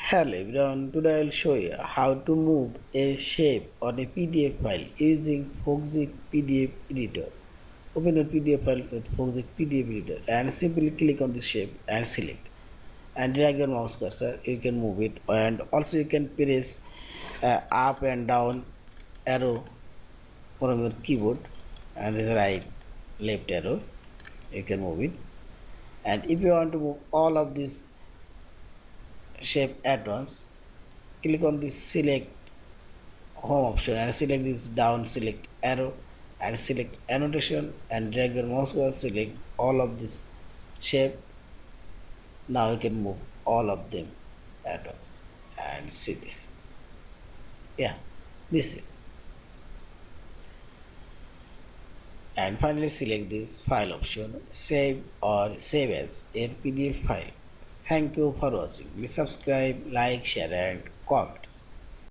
Hello everyone, today I will show you how to move a shape on a PDF file using Foxit PDF Editor. Open your PDF file with Foxit PDF Editor and simply click on this shape and select and drag your mouse cursor. You can move it and also you can press up and down arrow from your keyboard and this right left arrow. You can move it, and if you want to move all of this shape at once, click on this select home option and select this down select arrow and select annotation and drag your mouse cursor, select all of this shape. Now you can move all of them at once and see this. Yeah, this is. And finally select this file option, save or save as a PDF file. Thank you for watching. Please subscribe, like, share and comment.